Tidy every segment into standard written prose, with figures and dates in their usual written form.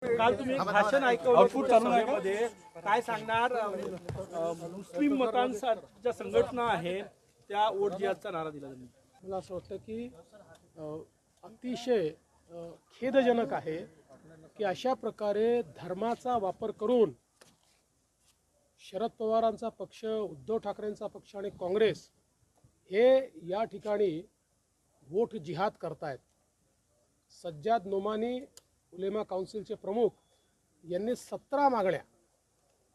काल तुम्ही एक भाषण ऐकवलं सभेमध्ये काय सांगणार? मुस्लिम मतांच्या संघटना आहे त्या वोट जिहादचा नारा दिला त्यांनी. मला असं वाटतं की अतिशय खेदजनक आहे की अशा प्रकारे धर्माचा वापर करून शरद पवारांचा पक्ष, उद्धव ठाकरेंचा पक्ष आणि काँग्रेस हे या ठिकाणी वोट जिहाद करतायत. सज्जाद नोमानी उलेमा काउन्सिलचे प्रमुख यांनी 17 मागण्या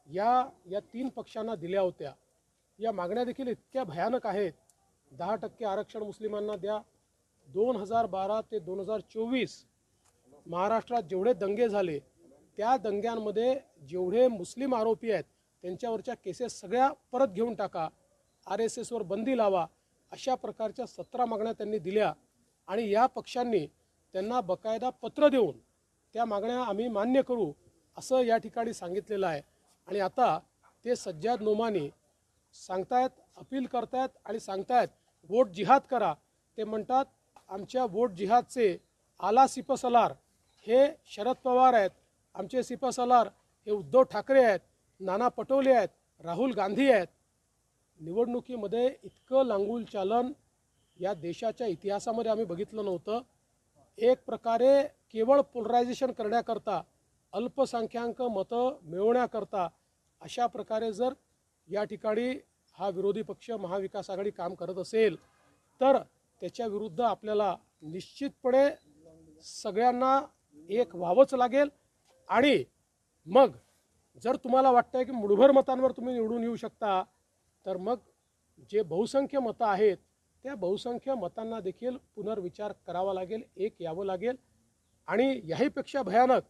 या तीन पक्षांना दिल्या होत्या. या मागण्या देखील इतक्या भयानक आहेत. 10% आरक्षण मुस्लिमांना द्या. 2012 ते 2024 महाराष्ट्रात जेवढे दंगे झाले त्या दंग्यांमध्ये जेवढे मुस्लिम आरोपी आहेत त्यांच्यावरच्या केसेस सगळ्या परत घेऊन टाका. RSS वर बंदी लावा. अशा प्रकारच्या 17 मागण्या त्यांनी दिल्या आणि या पक्षांनी त्यांना बकायदा पत्र देऊन त्या मागण्या आम्ही मान्य करू असं या ठिकाणी सांगितलेलं आहे. आणि आता ते सज्जाद नोमानी सांगतायत, अपील करतायत आणि सांगतायत वोट जिहाद करा. ते म्हणतात आमच्या वोट जिहादचे आला सिपसलार हे शरद पवार आहेत, आमचे सिपसलार हे उद्धव ठाकरे आहेत, नाना पटोले आहेत, राहुल गांधी आहेत. निवडणुकीमध्ये इतकं लांगुल चालन या देशाच्या इतिहासामध्ये आम्ही बघितलं नव्हतं. एक प्रकारे केवळ पोलरायझेशन करण्याकरता, अल्पसंख्याक मतं मिळवण्याकरता अशा प्रकारे जर या ठिकाणी हा विरोधी पक्ष महाविकास आघाडी काम करत असेल तर त्याच्या विरुद्ध आपल्याला निश्चितपणे सगळ्यांना एक व्हावंच लागेल. आणि मग जर तुम्हाला वाटतंय की मुठभर मतांवर तुम्ही निवडून येऊ शकता तर मग जे बहुसंख्य मतं आहेत त्या बहुसंख्य मतांना देखील पुनर्विचार करावा लागेल, एक यावं लागेल. आणि याहीपेक्षा भयानक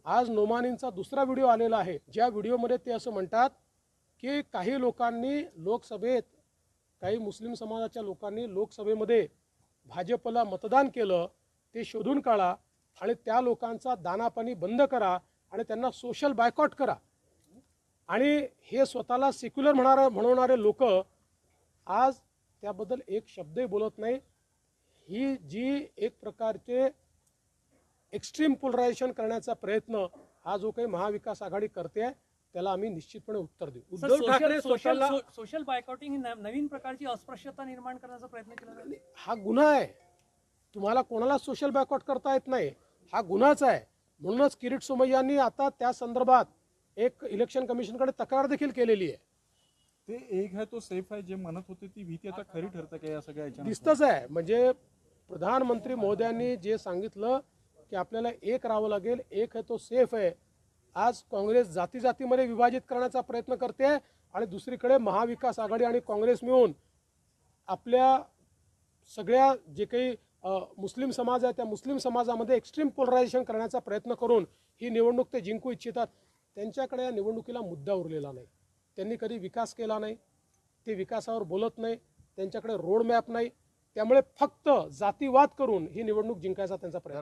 आज नोमानींचा दुसरा व्हिडिओ आलेला आहे, ज्या व्हिडिओमध्ये ते असं म्हणतात की काही लोकांनी लोकसभेत, काही मुस्लिम समाजाच्या लोकांनी लोकसभेमध्ये भाजपला मतदान केलं, ते शोधून काढा आणि त्या लोकांचा दानापाणी बंद करा आणि त्यांना सोशल बायकॉट करा. आणि हे स्वतःला सेक्युलर म्हणवणारे लोक आज त्याबद्दल एक शब्दही बोलत नाही. ही जी एक प्रकारचे एक्स्ट्रीम पोलरायझेशन करण्याचा प्रयत्न हा जो काही महाविकास आघाडी करते त्याला आम्ही निश्चितपणे उत्तर देऊ. उद्धव ठाकरे सोशल बायकॉटिंग ही नवीन प्रकारची अस्पृश्यता निर्माण करण्याचा प्रयत्न केला जातो. हा गुन्हा आहे. तुम्हाला कोणाला सोशल बायकॉट करता येत नाही, हा गुन्हाच आहे. म्हणूनच किरीट सोमय्यांनी आता त्या संदर्भात एक इलेक्शन कमिशनकडे तक्रार देखील केलेली आहे. ते एक है तो सेफ आहे जे म्हणत होते ती भीती आता खरी ठरते का या सगळ्या याच्यात? दिसतच आहे. म्हणजे प्रधानमंत्री महोदयांनी जे सांगितलं की आपल्याला एक राहावं लागेल, एक है तो सेफ आहे. आज काँग्रेस जाती जातीमध्ये विभाजित करण्याचा प्रयत्न करते आणि दुसरीकडे महाविकास आघाडी आणि काँग्रेस मिळून आपल्या सगळ्या जे काही मुस्लिम समाज आहे त्या मुस्लिम समाजामध्ये एक्स्ट्रीम पोलरायझेशन करण्याचा प्रयत्न करून ही निवडणूक ते जिंकू इच्छितात. त्यांच्याकडे या निवडणुकीला मुद्दा उरलेला नाही. त्यांनी कधी विकास केला नाही, ते विकासावर बोलत नाही, त्यांच्याकडे रोड मॅप नाही. त्यामुळे फक्त जातीवाद करून ही निवडणूक जिंकायचा त्यांचा प्रयत्न.